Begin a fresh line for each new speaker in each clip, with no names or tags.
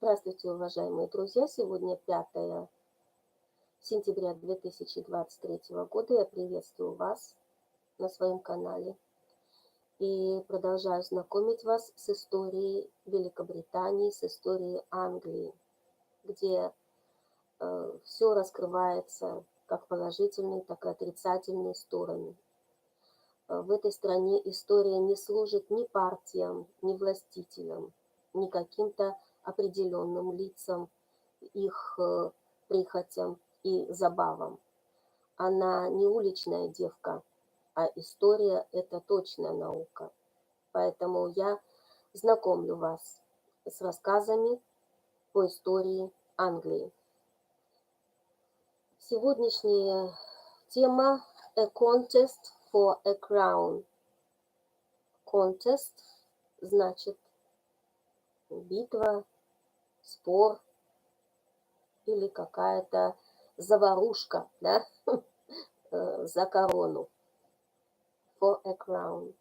Здравствуйте, уважаемые друзья! Сегодня 5 сентября 2023 года. Я приветствую вас на своем канале и продолжаю знакомить вас с историей Великобритании, с историей Англии, где все раскрывается как положительные, так и отрицательные стороны. В этой стране история не служит ни партиям, ни властителям, ни каким-то определенным лицам, их прихотям и забавам. Она не уличная девка, а история – это точная наука. Поэтому я знакомлю вас с рассказами по истории Англии. Сегодняшняя тема – A Contest for a Crown. Contest значит битва, спор или какая-то заварушка, да? За корону. For a crown.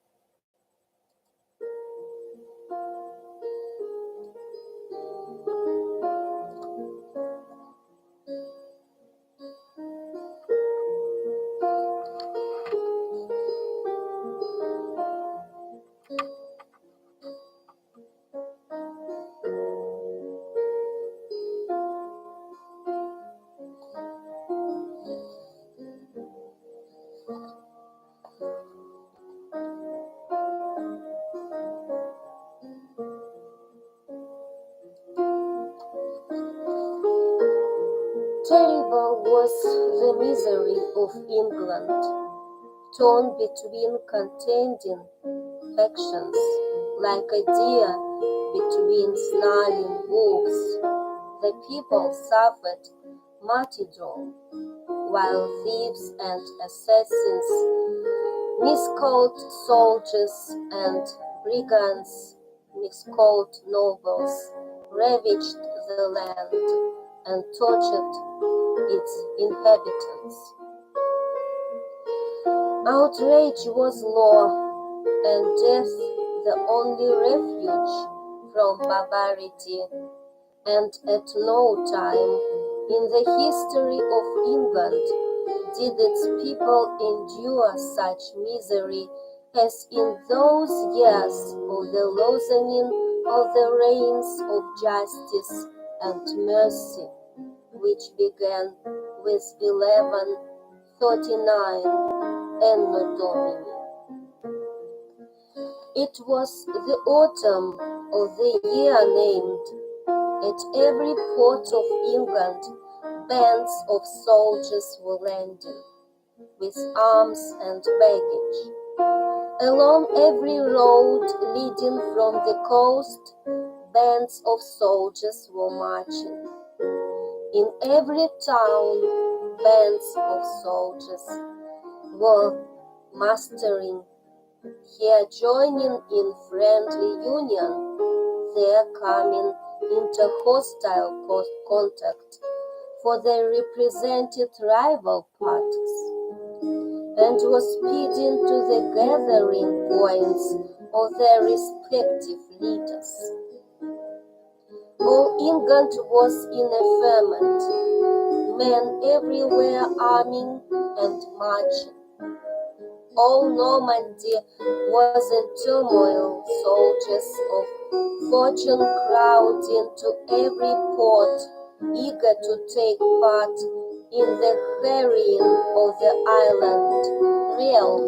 Terrible was the misery of England, torn between contending factions, like a deer between snarling wolves. The people suffered martyrdom, while thieves and assassins, miscalled soldiers and brigands, miscalled nobles, ravaged the land and tortured its inhabitants. Outrage was law, and death the only refuge from barbarity, and at no time in the history of England did its people endure such misery as in those years of the loosening of the reins of justice and mercy, which began with 1139 Anno Domini. It was the autumn of the year named. At every port of England, bands of soldiers were landing, with arms and baggage. Along every road leading from the coast, bands of soldiers were marching. In every town, bands of soldiers were mustering, here joining in friendly union, there coming into hostile contact, for they represented rival parties, and were speeding to the gathering points of their respective leaders. All England was in a ferment, men everywhere arming and marching. All Normandy was in turmoil, soldiers of fortune crowding to every port, eager to take part in the harrying of the island realm.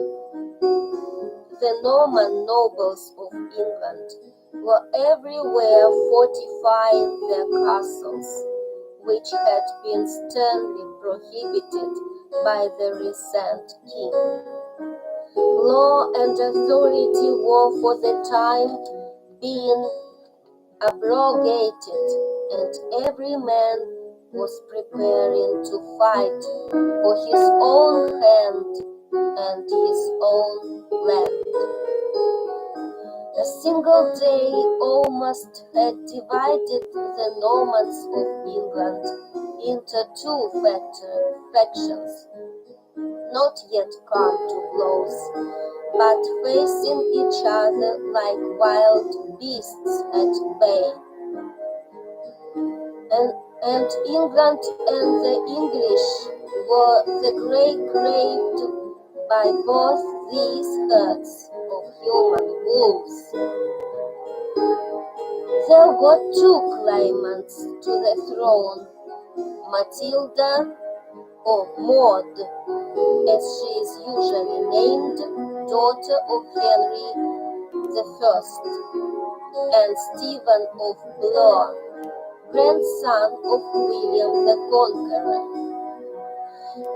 The Norman nobles of England were everywhere fortifying their castles, which had been sternly prohibited by the recent king. Law and authority were for the time being abrogated, and every man was preparing to fight for his own hand and his own land. A single day almost had divided the Normans of England into two factions, not yet come to blows, but facing each other like wild beasts at bay. and England and the English were the great craved by both these herds of human wolves. There were two claimants to the throne, Matilda, or Maud, as she is usually named, daughter of Henry I, and Stephen of Blois, grandson of William the Conqueror.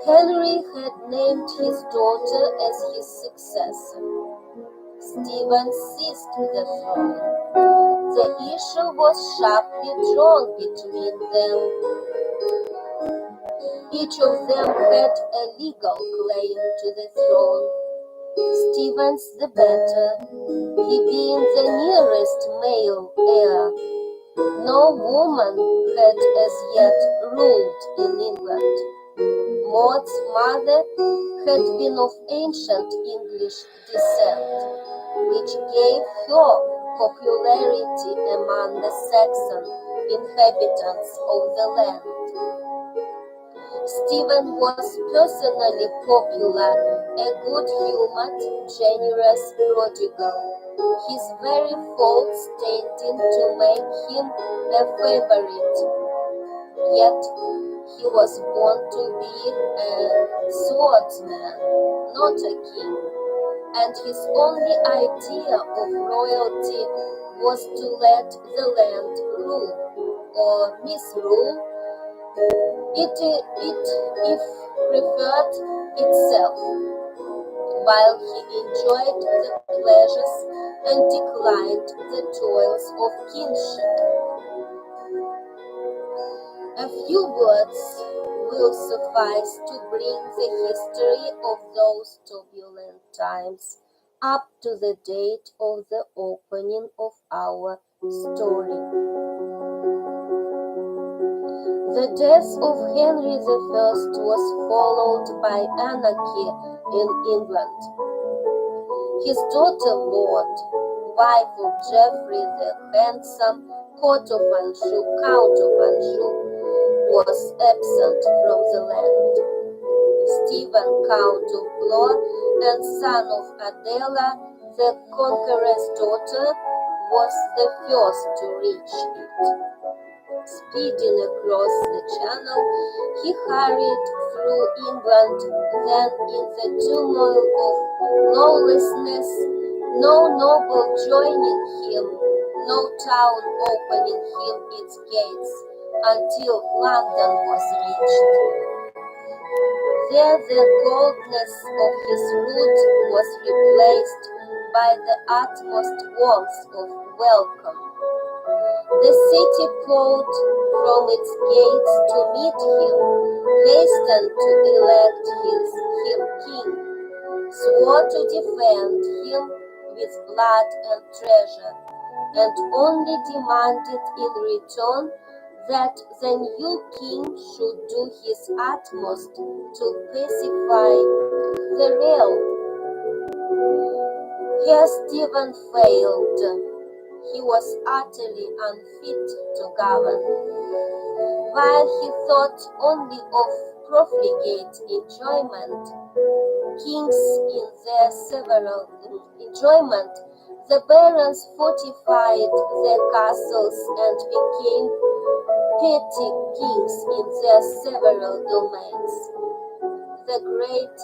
Henry had named his daughter as his successor. Stephen seized the throne. The issue was sharply drawn between them. Each of them had a legal claim to the throne. Stephen's the better, he being the nearest male heir. No woman had as yet ruled in England. Maud's mother had been of ancient English descent, which gave her popularity among the Saxon inhabitants of the land. Stephen was personally popular, a good-humored, generous prodigal, his very faults tending to make him a favorite. Yet he was born to be a swordsman, not a king, and his only idea of royalty was to let the land rule, or misrule, it if preferred itself, while he enjoyed the pleasures and declined the toils of kingship. A few words will suffice to bring the history of those turbulent times up to the date of the opening of our story. The death of Henry I was followed by anarchy in England. His daughter Maud, wife of Geoffrey the Handsome, Count of Anjou, was absent from the land. Stephen, Count of Blois, and son of Adela, the Conqueror's daughter, was the first to reach it. Speeding across the Channel, he hurried through England. Then, in the turmoil of lawlessness, no noble joining him, no town opening him its gates, until London was reached. There the coldness of his route was replaced by the utmost warmth of welcome. The city poured from its gates to meet him, hastened to elect him king, swore to defend him with blood and treasure, and only demanded in return that the new king should do his utmost to pacify the realm. Here Stephen failed. He was utterly unfit to govern. While he thought only of profligate enjoyment, the barons fortified their castles and became petty kings in their several domains. The great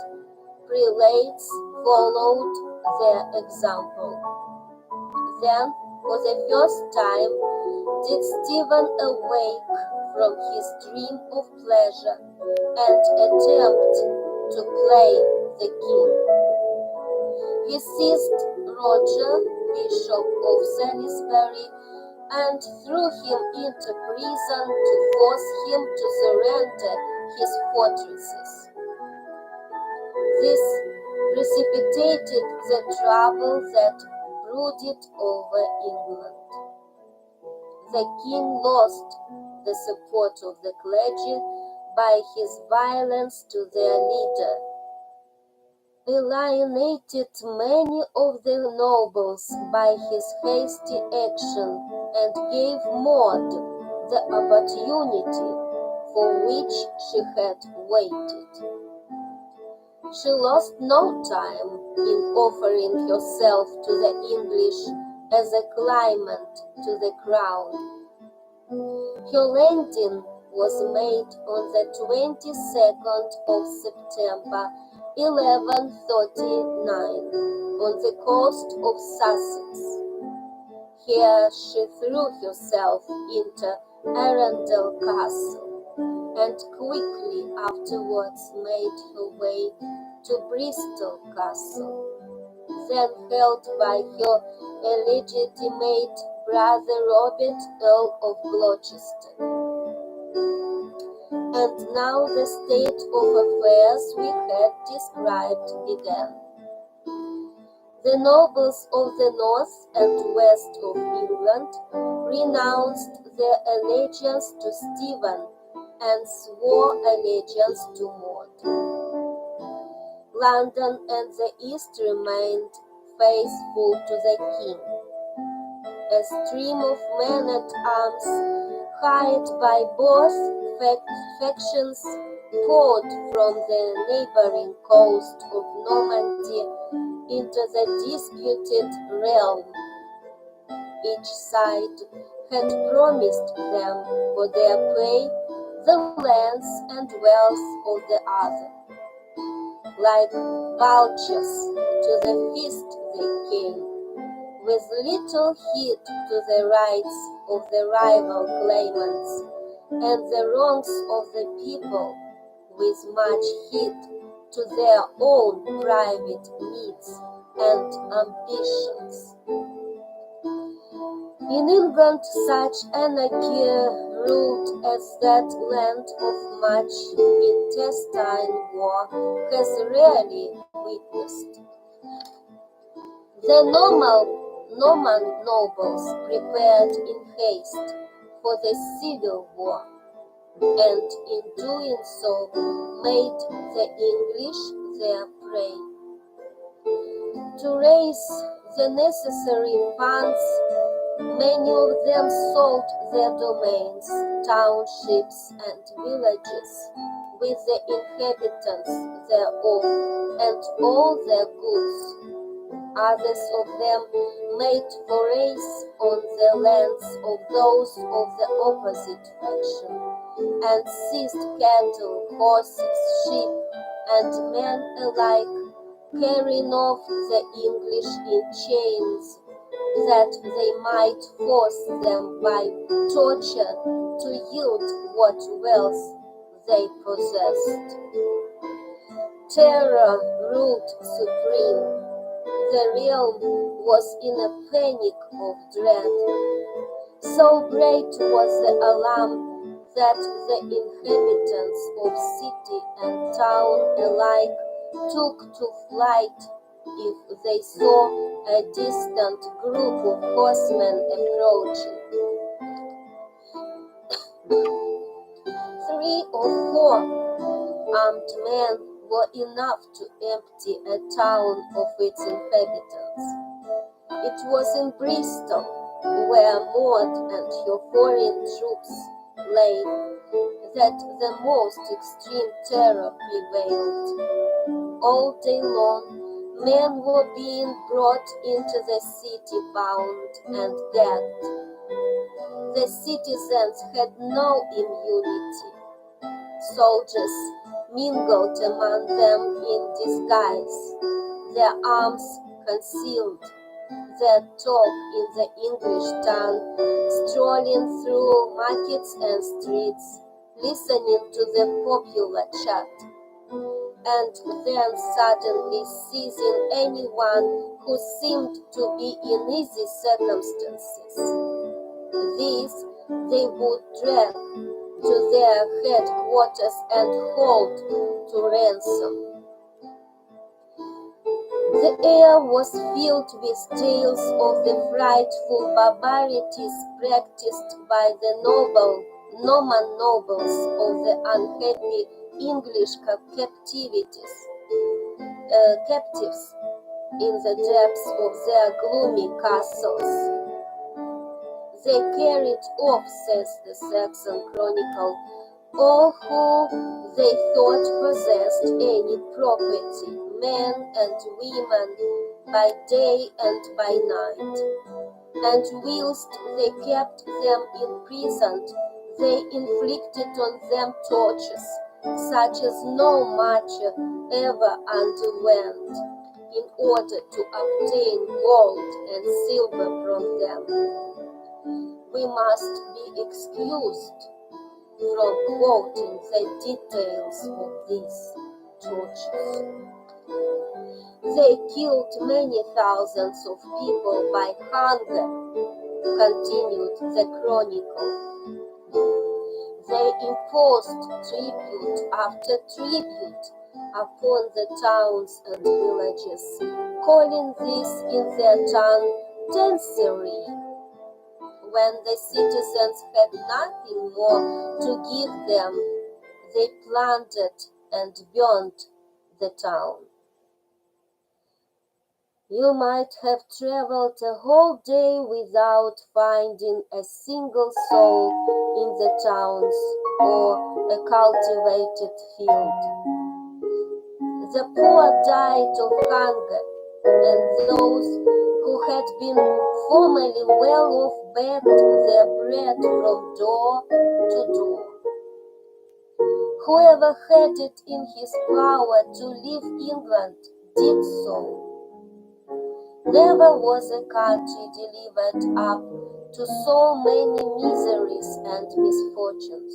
prelates followed their example. Then, for the first time, did Stephen awake from his dream of pleasure and attempt to play the king. He seized Roger, Bishop of Salisbury, and threw him into prison to force him to surrender his fortresses. This precipitated the trouble that brooded over England. The king lost the support of the clergy by his violence to their leader, alienated many of the nobles by his hasty action, and gave Maud, the opportunity for which she had waited. She lost no time in offering herself to the English as a claimant to the crown. Her landing was made on the 22nd of September 1139 on the coast of Sussex. Here she threw herself into Arundel Castle, and quickly afterwards made her way to Bristol Castle, then held by her illegitimate brother Robert, Earl of Gloucester. And now the state of affairs we had described began. The nobles of the north and west of England renounced their allegiance to Stephen and swore allegiance to Maud. London and the East remained faithful to the king. A stream of men-at-arms, hired by both factions, poured from the neighboring coast of Normandy into the disputed realm. Each side had promised them for their prey the lands and wealth of the other. Like vultures to the feast they came, with little heed to the rights of the rival claimants and the wrongs of the people, with much heed to their own private needs and ambitions. In England such anarchy ruled as that land of much intestine war has rarely witnessed. The Norman nobles prepared in haste for the civil war, and in doing so made the English their prey. To raise the necessary funds, many of them sold their domains, townships, and villages, with the inhabitants thereof, and all their goods. Others of them made forays on the lands of those of the opposite faction, and seized cattle, horses, sheep, and men alike, carrying off the English in chains, that they might force them by torture to yield what wealth they possessed. Terror ruled supreme. The realm was in a panic of dread. So great was the alarm that the inhabitants of city and town alike took to flight if they saw a distant group of horsemen approaching. 3 or 4 armed men were enough to empty a town of its inhabitants. It was in Bristol, where Maud and her foreign troops lay, that the most extreme terror prevailed. All day long, men were being brought into the city bound and gagged. The citizens had no immunity. Soldiers mingled among them in disguise, their arms concealed, their talk in the English tongue, strolling through markets and streets, listening to the popular chat, and then suddenly seizing anyone who seemed to be in easy circumstances. These they would drag to their headquarters and hold to ransom. The air was filled with tales of the frightful barbarities practiced by the Norman nobles of the unhappy English captives in the depths of their gloomy castles. they carried off, says the Saxon Chronicle, all who they thought possessed any property, men and women, by day and by night. And whilst they kept them imprisoned, they inflicted on them tortures, such as no martyr ever underwent, in order to obtain gold and silver from them. We must be excused from quoting the details of these tortures. They killed many thousands of people by hunger, continued the Chronicle. They imposed tribute after tribute upon the towns and villages, calling this in their tongue tancery. When the citizens had nothing more to give them, they plundered and burnt the town. You might have traveled a whole day without finding a single soul in the towns or a cultivated field. The poor died of hunger, and those who had been formerly well off begged their bread from door to door. Whoever had it in his power to leave England did so. Never was a country delivered up to so many miseries and misfortunes.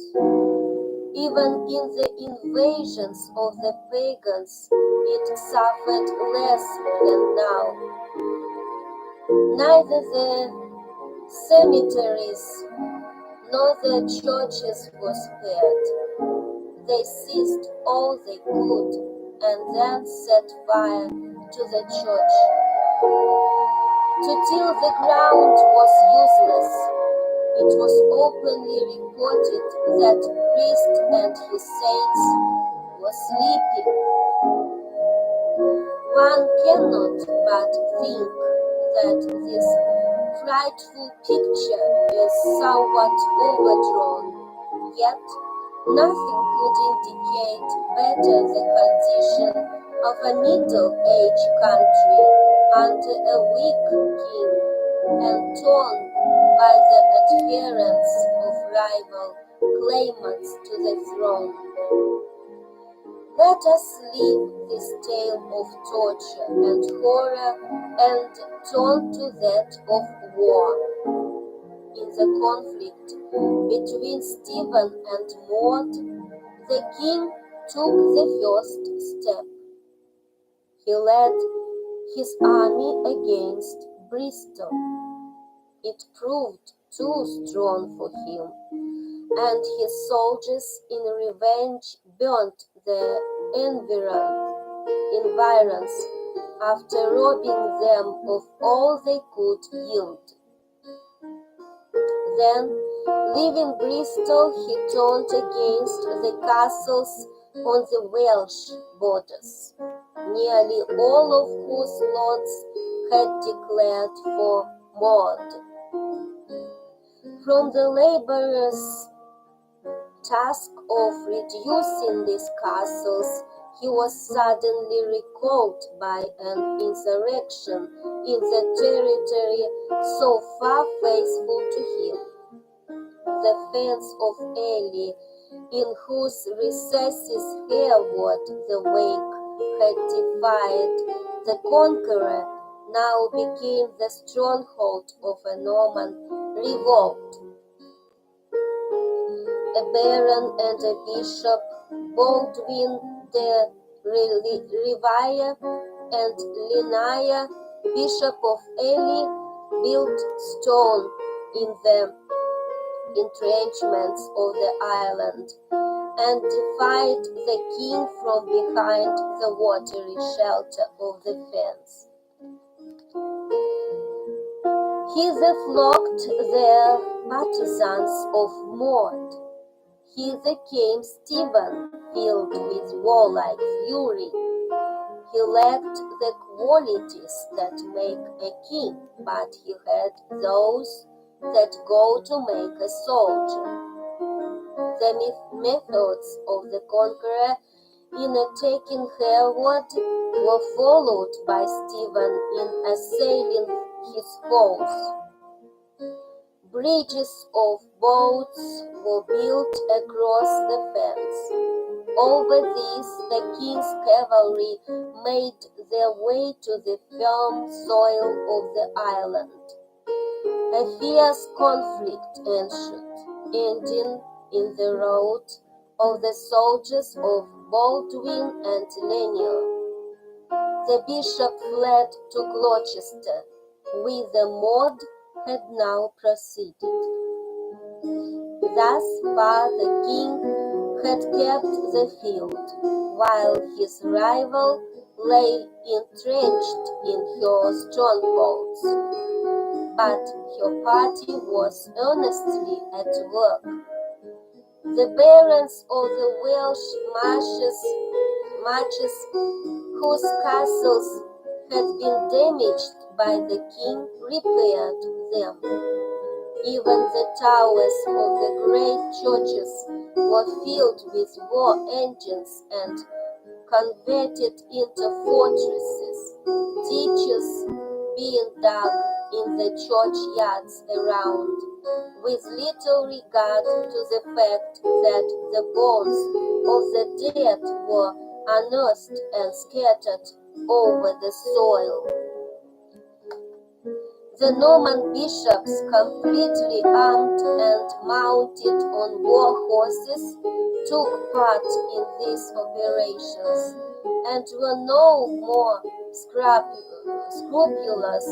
Even in the invasions of the pagans, it suffered less than now. Neither the cemeteries nor the churches were spared. They seized all they could and then set fire to the church. To till the ground was useless. It was openly reported that priest and his saints were sleeping. One cannot but think that this frightful picture is somewhat overdrawn, yet nothing could indicate better the condition of a middle-aged country under a weak king and torn by the adherence of rival claimants to the throne. Let us leave this tale of torture and horror and turn to that of war. In the conflict between Stephen and Maud, the king took the first step. He led his army against Bristol. It proved too strong for him, and his soldiers in revenge burnt the environs after robbing them of all they could yield. Then, leaving Bristol, he turned against the castles on the Welsh borders, nearly all of whose lords had declared for Maud. From the laborious task of reducing these castles, he was suddenly recalled by an insurrection in the territory so far faithful to him. The fens of Ely, in whose recesses Hereward the Wake had defied the conqueror, now became the stronghold of a Norman revolt. A baron and a bishop, Baldwin de Rivia and Linnea, bishop of Ely, built stone in the entrenchments of the island and defied the king from behind the watery shelter of the fence. Hither flocked the partisans of Maud. Hither came Stephen, filled with warlike fury. He lacked the qualities that make a king, but he had those that go to make a soldier. The methods of the conqueror in attacking hereward were followed by Stephen in assailing his foes. Bridges of boats were built across the fence. Over these the king's cavalry made their way to the firm soil of the island. A fierce conflict ensued, ending in the rout of the soldiers of Baldwin and Lanier. The bishop fled to Gloucester, whither Maud had now proceeded. Thus far the king had kept the field, while his rival lay entrenched in her strongholds. But her party was earnestly at work. The barons of the Welsh marches, whose castles had been damaged by the king, repaired them. Even the towers of the great churches were filled with war engines and converted into fortresses, ditches being dug in the churchyards around, with little regard to the fact that the bones of the dead were unearthed and scattered over the soil. The Norman bishops, completely armed and mounted on war horses, took part in these operations and were no more scrupulous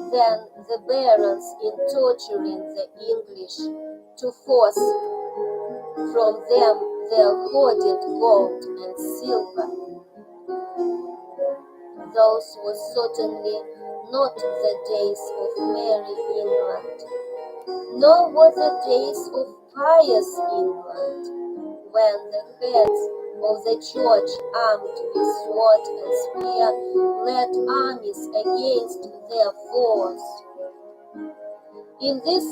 than the barons in torturing the English to force from them their hoarded gold and silver. Those were certainly not the days of merry England, nor were the days of pious England, when the heads of the church, armed with sword and spear, led armies against their foes. In this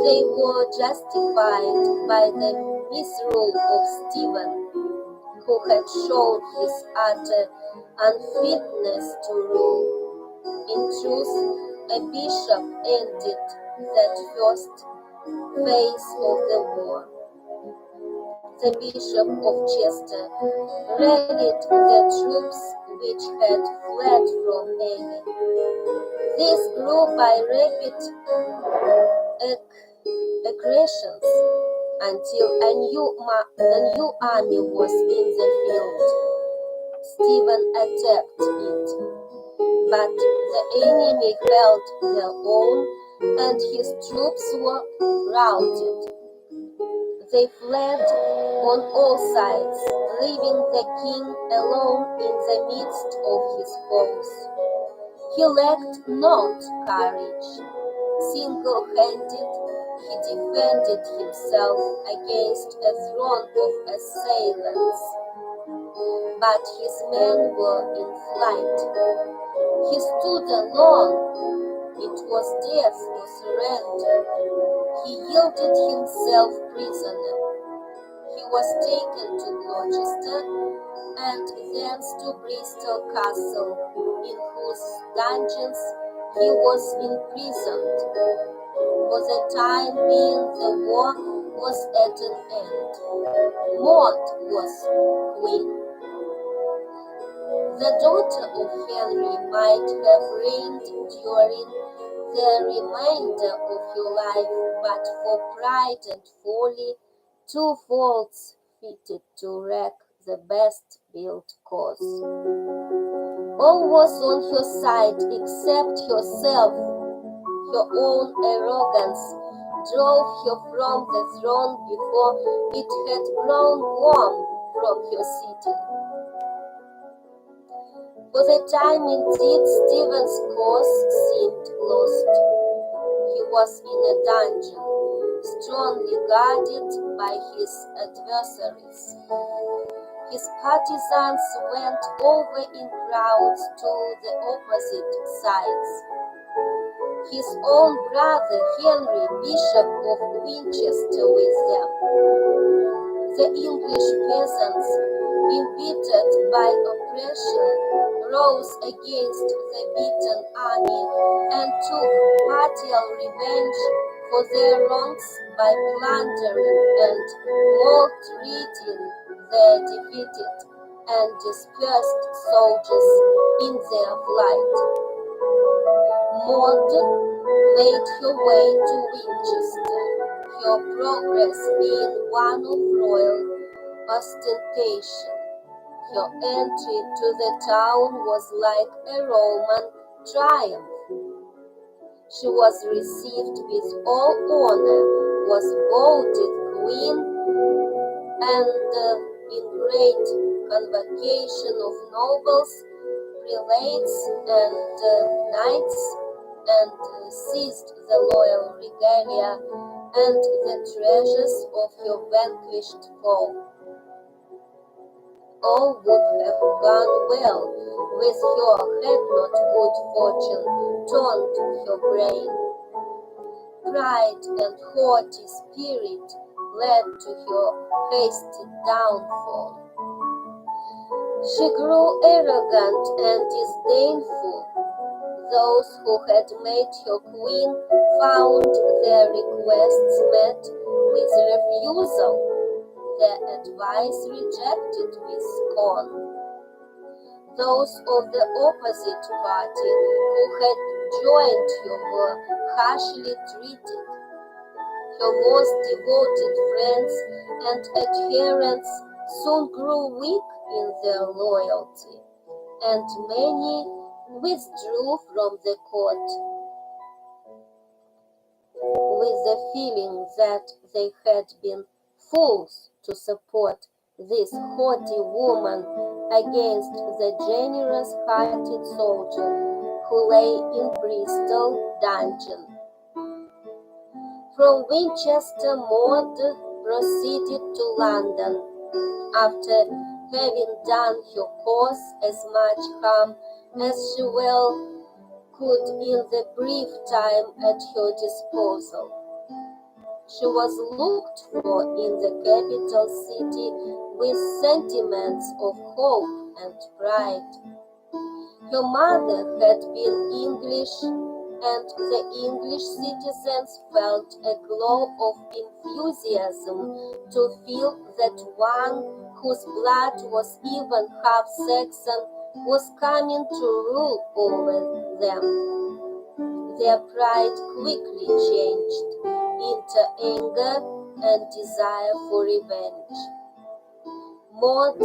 they were justified by the misrule of Stephen, who had shown his utter unfitness to rule. In truth, a bishop ended that first phase of the war. The Bishop of Chester rallied the troops which had fled from Ely. These grew by rapid accretions until a new army was in the field. Stephen attacked it, but the enemy held their own and his troops were routed. They fled on all sides, leaving the king alone in the midst of his foes. He lacked not courage. Single-handed, he defended himself against a throng of assailants, but his men were in flight. He stood alone. It was death to surrender. He yielded himself prisoner. He was taken to Gloucester and thence to Bristol Castle, in whose dungeons he was imprisoned. For the time being, the war was at an end. Maud was queen. The daughter of Henry might have reigned during the remainder of her life, but for pride and folly, two faults fitted to wreck the best-built cause. All was on her side except herself. Her own arrogance drove her from the throne before it had grown warm from her sitting. For the time, indeed, Stephen's cause seemed lost. He was in a dungeon, strongly guarded by his adversaries. His partisans went over in crowds to the opposite sides. his own brother Henry, Bishop of Winchester, with them. The English peasants, embittered by oppression, rose against the beaten army and took partial revenge for their wrongs by plundering and maltreating their defeated and dispersed soldiers in their flight. Maud made her way to Winchester, her progress being one of royal ostentation. Her entry to the town was like a Roman triumph. She was received with all honor, was voted queen, and in great convocation of nobles, prelates, and knights, and seized the loyal regalia and the treasures of her vanquished foe. All would have gone well with her had not good fortune turned her brain. Pride and haughty spirit led to her hasty downfall. She grew arrogant and disdainful. Those who had made her queen found their requests met with refusal, their advice rejected with scorn. Those of the opposite party who had joined her were harshly treated. Her most devoted friends and adherents soon grew weak in their loyalty, and many withdrew from the court with the feeling that they had been fools to support this haughty woman against the generous-hearted soldier who lay in Bristol dungeon. From Winchester, Maud proceeded to London, after having done her cause as much harm as she well could in the brief time at her disposal. She was looked for in the capital city with sentiments of hope and pride. Her mother had been English, and the English citizens felt a glow of enthusiasm to feel that one whose blood was even half Saxon was coming to rule over them. Their pride quickly changed into anger and desire for revenge. Maud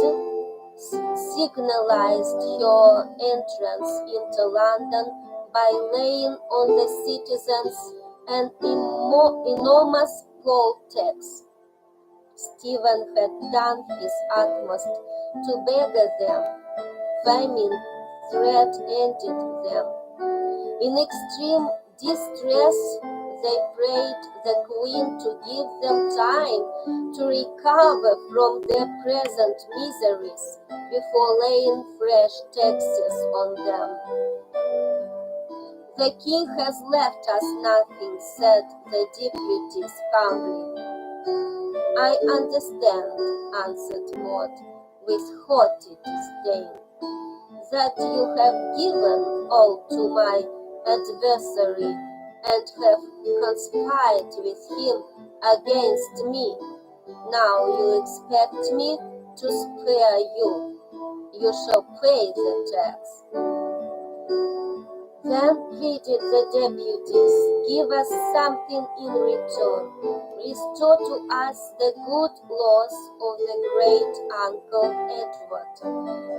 signalized her entrance into London by laying on the citizens an enormous poll tax. Stephen had done his utmost to beggar them. Famine threatened them. In extreme distress, they prayed the Queen to give them time to recover from their present miseries before laying fresh taxes on them. "The King has left us nothing," said the deputies humbly. "I understand," answered Maud with haughty disdain, "that you have given all to my adversary and have conspired with him against me. Now you expect me to spare you. You shall pay the tax." Then pleaded the deputies, "Give us something in return. Restore to us the good laws of the great uncle Edward,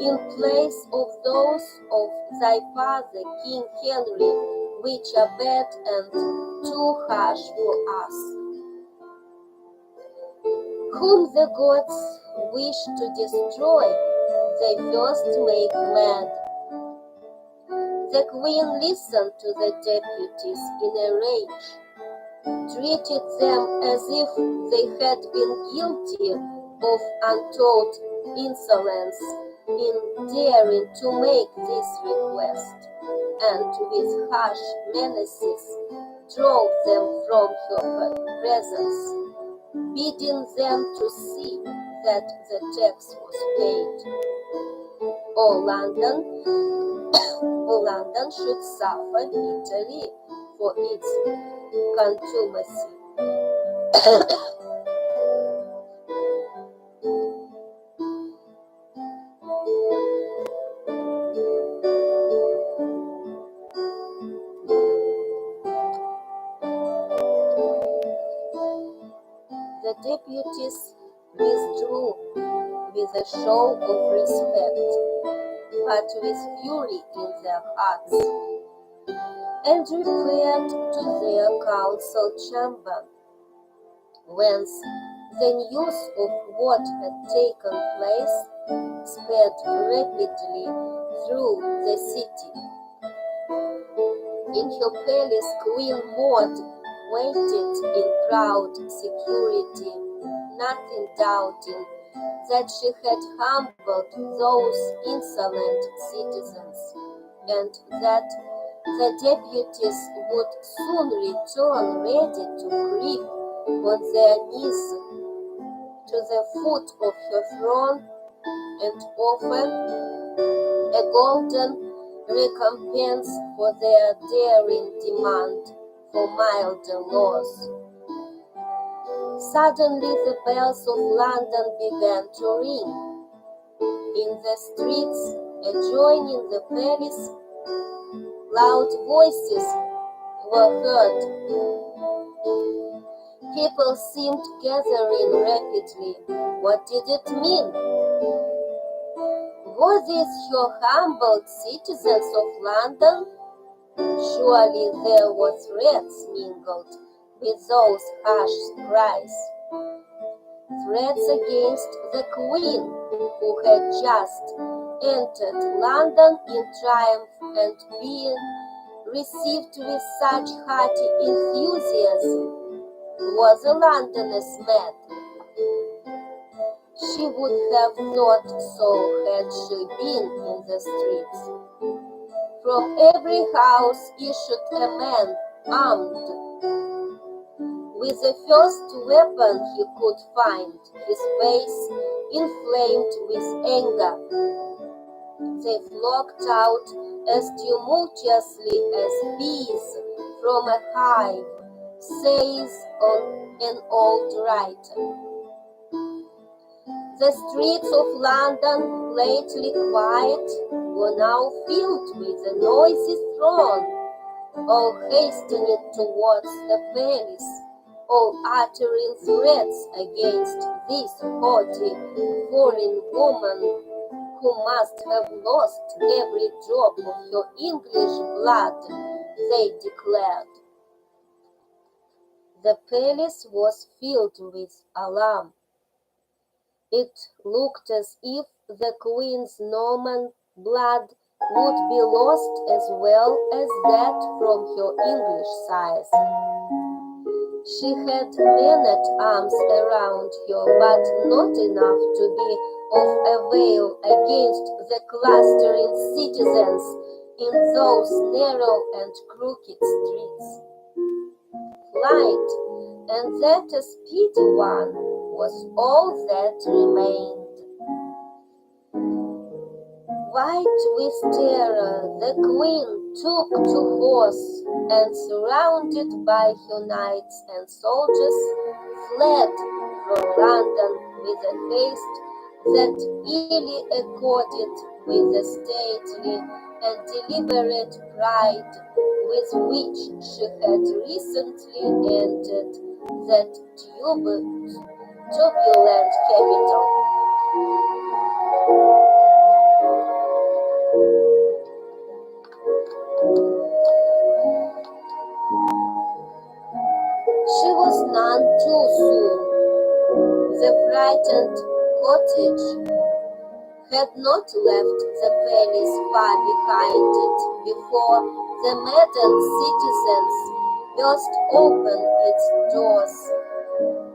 in place of those of thy father King Henry, which are bad and too harsh for us. Whom the gods wish to destroy, they first make mad." The Queen listened to the deputies in a rage, treated them as if they had been guilty of untold insolence in daring to make this request. and with harsh menaces drove them from her presence, bidding them to see that the tax was paid, or London should suffer bitterly for its contumacy. The deputies withdrew with a show of respect, but with fury in their hearts, and repaired to their council chamber, whence the news of what had taken place sped rapidly through the city. In her palace, Queen Maud waited in proud security, nothing doubting that she had humbled those insolent citizens, and that the deputies would soon return ready to creep on their knees to the foot of her throne and offer a golden recompense for their daring demand for milder laws. Suddenly the bells of London began to ring. In the streets adjoining the palace, loud voices were heard. People seemed gathering rapidly. What did it mean? Were these your humbled citizens of London? Surely there were threats mingled with those harsh cries. Threats against the Queen, who had just entered London in triumph and been received with such hearty enthusiasm. Was the Londoness mad? She would have thought so had she been in the streets. From every house issued a man armed with the first weapon he could find, his face inflamed with anger. They flocked out as tumultuously as bees from a hive, says an old writer. The streets of London, lately quiet, were now filled with a noisy throng, all hastening towards the palace, all uttering threats against this haughty foreign woman who must have lost every drop of her English blood, they declared. The palace was filled with alarm. It looked as if the Queen's Norman blood would be lost as well as that from her English sires. She had men-at-arms around her, but not enough to be of avail against the clustering citizens in those narrow and crooked streets. Flight, and that a speedy one, was all that remained. White with terror, the Queen took to horse, and surrounded by her knights and soldiers, fled from London with a haste that illy accorded with the stately and deliberate pride with which she had recently entered that turbulent capital. She was none too soon. The frightened cottage had not left the palace far behind it before the maddened citizens burst open its doors,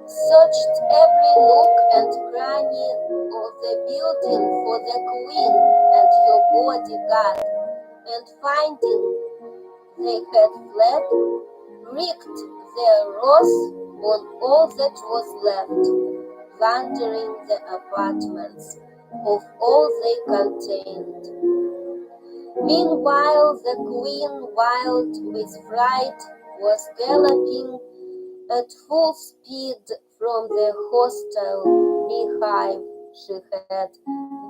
searched every nook and cranny of the building for the Queen and her bodyguard, and finding they had fled, wreaked their wrath on all that was left, plundering the apartments of all they contained. Meanwhile, the queen, wild with fright, was galloping at full speed from the hostile beehive she had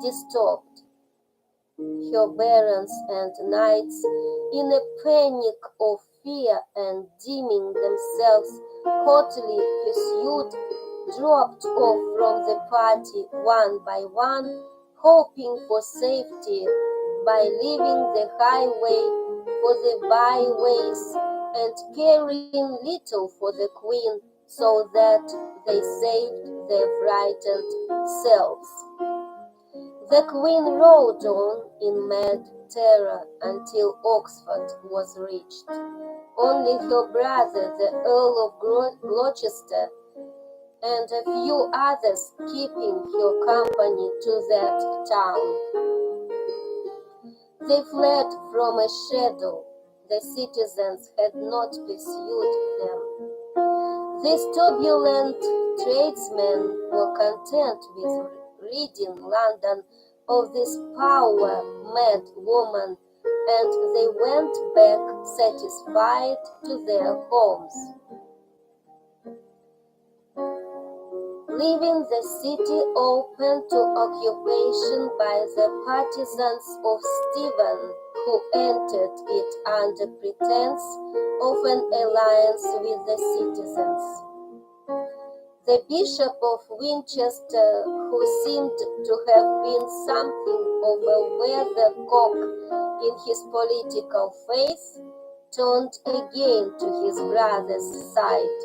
disturbed. Her barons and knights, in a panic of fear and deeming themselves hotly pursued, dropped off from the party one by one, hoping for safety by leaving the highway for the byways and caring little for the queen, so that they saved their frightened selves. The queen rode on in mad terror until Oxford was reached. Only her brother, the Earl of Gloucester, and a few others keeping her company to that town. They fled from a shadow. The citizens had not pursued them. These turbulent tradesmen were content with ridding London of this power-mad woman, and they went back satisfied to their homes. Leaving the city open to occupation by the partisans of Stephen, who entered it under pretense of an alliance with the citizens. The Bishop of Winchester, who seemed to have been something of a weathercock in his political faith, turned again to his brother's side,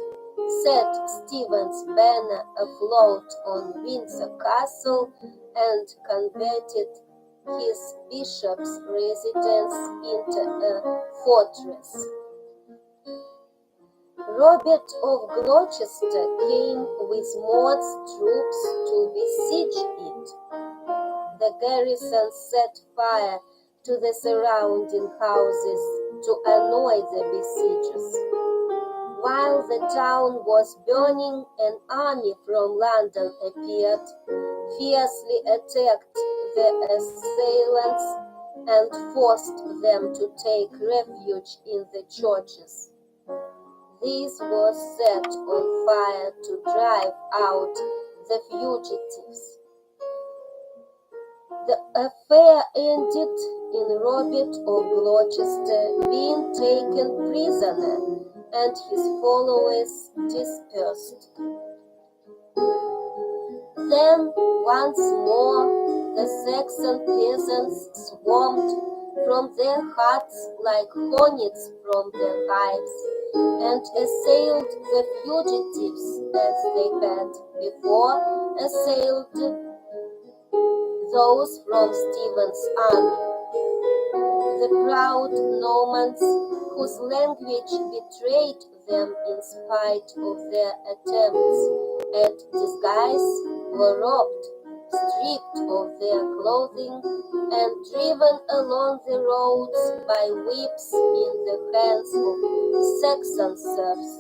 set Stephen's banner afloat on Windsor Castle, and converted his bishop's residence into a fortress. Robert of Gloucester came with Maud's troops to besiege it. The garrison set fire to the surrounding houses to annoy the besiegers. While the town was burning, an army from London appeared, fiercely attacked the assailants, and forced them to take refuge in the churches. These were set on fire to drive out the fugitives. The affair ended in Robert of Gloucester being taken prisoner and his followers dispersed. Then once more the Saxon peasants swarmed from their huts like hornets from their hives, and assailed the fugitives as they had before assailed those from Stephen's army. The proud Normans, whose language betrayed them in spite of their attempts at disguise, were robbed, stripped of their clothing, and driven along the roads by whips in the hands of Saxon serfs,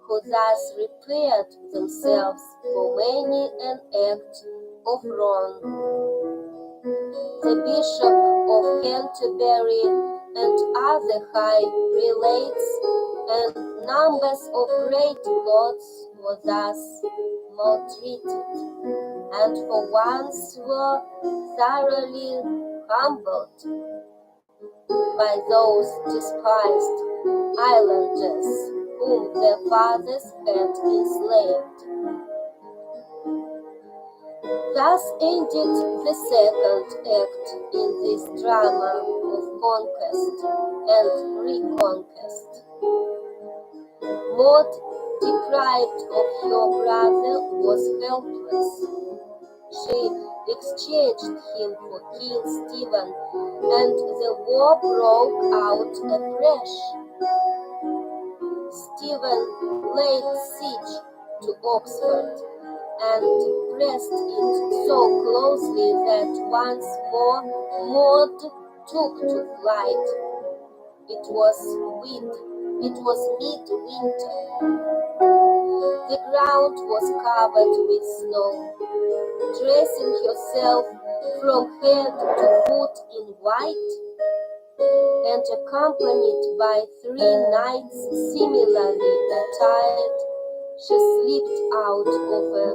who thus repaired themselves for many an act of wrong. The Bishop of Canterbury and other high prelates and numbers of great lords were thus maltreated, and for once were thoroughly humbled by those despised islanders whom their fathers had enslaved. Thus ended the second act in this drama of conquest and reconquest. Maud, deprived of her brother, was helpless. She exchanged him for King Stephen, and the war broke out afresh. Stephen laid siege to Oxford and pressed it so closely that once more Maud took to flight. It was midwinter. The ground was covered with snow. Dressing herself from head to foot in white, and accompanied by 3 knights similarly attired, she slipped out of a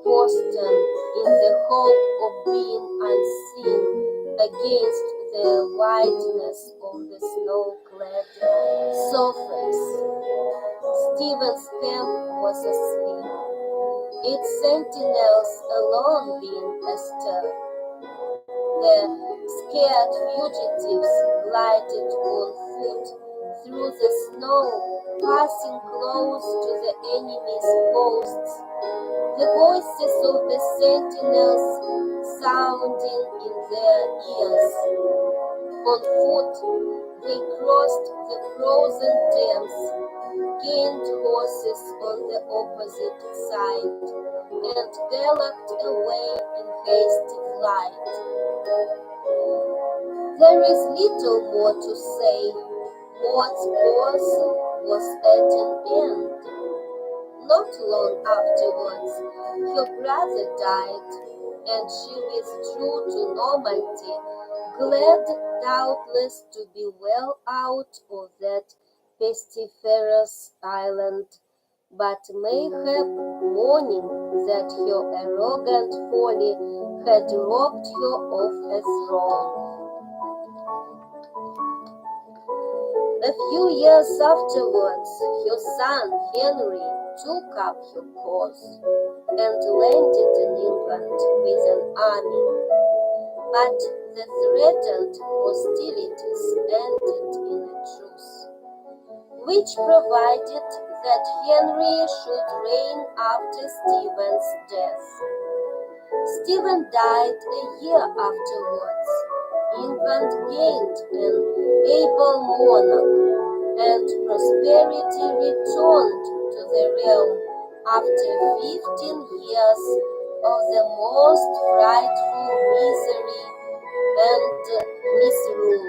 postern in the hope of being unseen against the whiteness of the snow-clad surface. Stephen's camp was asleep, its sentinels alone being astir. The scared fugitives glided on foot through the snow, passing close to the enemy's posts, the voices of the sentinels sounding in their ears. On foot, they crossed the frozen Thames, gained horses on the opposite side, and galloped away in hasty flight. There is little more to say. Maud's course was at an end. Not long afterwards, her brother died, and she withdrew to Normandy, glad doubtless to be well out of that pestiferous island, but mayhap mourning that her arrogant folly had robbed her of a throne. A few years afterwards, her son Henry took up her cause and landed in England with an army, but the threatened hostilities ended in a truce, which provided that Henry should reign after Stephen's death. Stephen died a year afterwards. England gained an able monarch, and prosperity returned to the realm after 15 years of the most frightful misery and misrule.